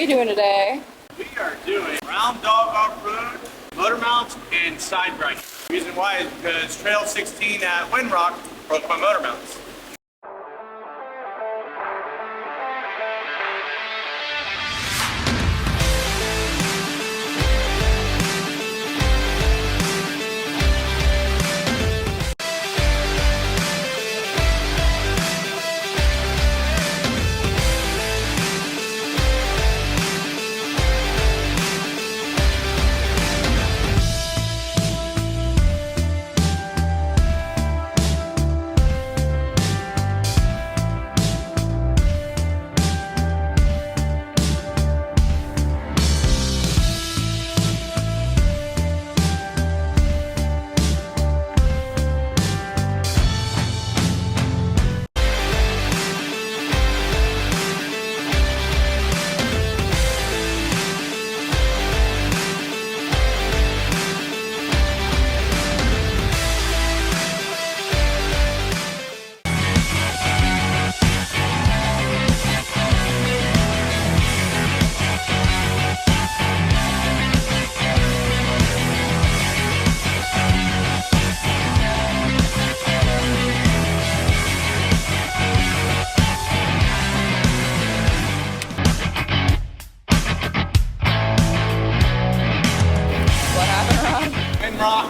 doing today? We are doing round dog off-road, motor mounts, and side grinding. The reason why is because Trail 16 at Windrock broke my motor mounts. What happened, Ron? Windrock.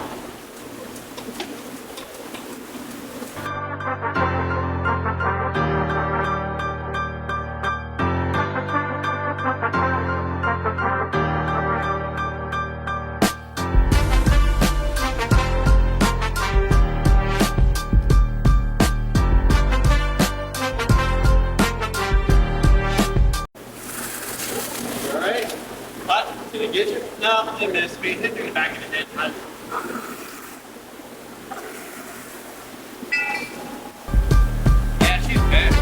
Alright. What? Did it get you? No, it missed me. Hit me in the back of the head. Yeah, she's bad.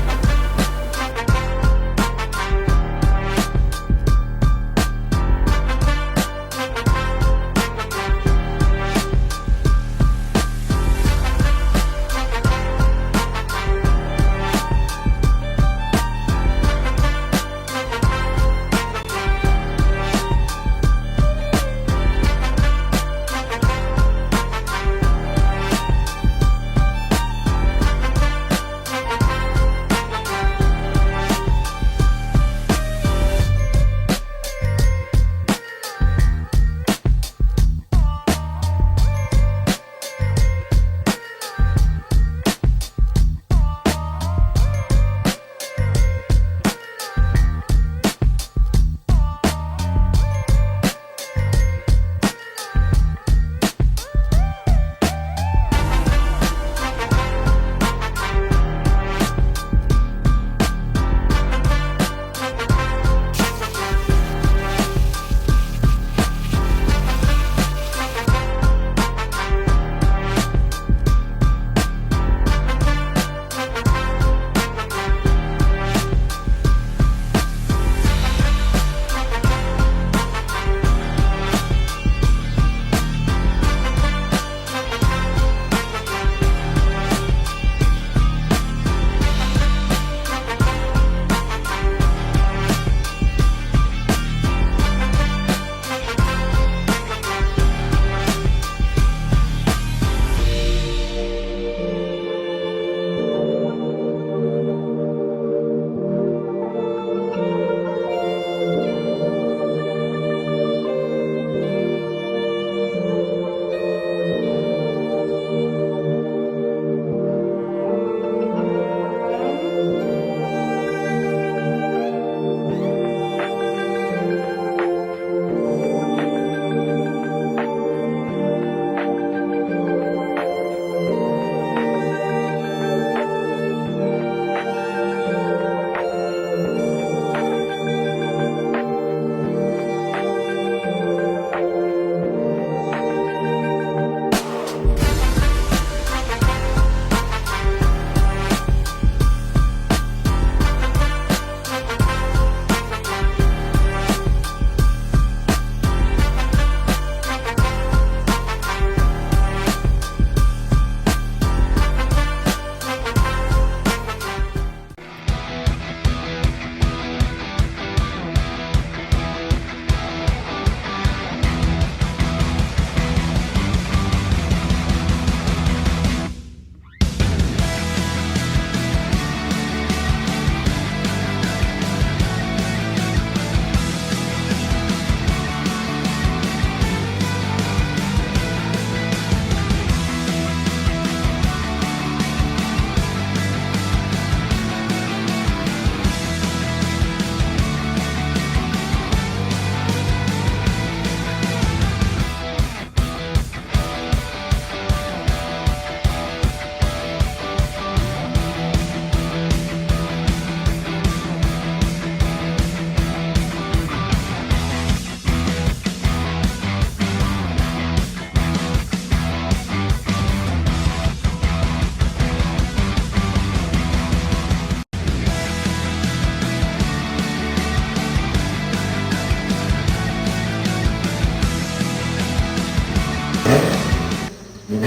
Hey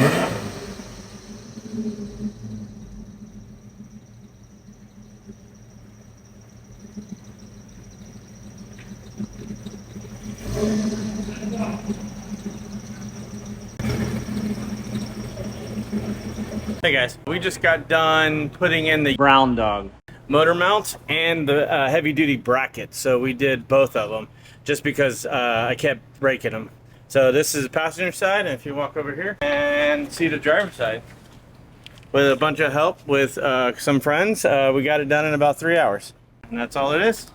guys, we just got done putting in the Brown Dog motor mounts and the heavy duty bracket. So we did both of them just because I kept breaking them. So this is the passenger side, and if you walk over here and see the driver's side, with a bunch of help with some friends, we got it done in about 3 hours. And that's all it is.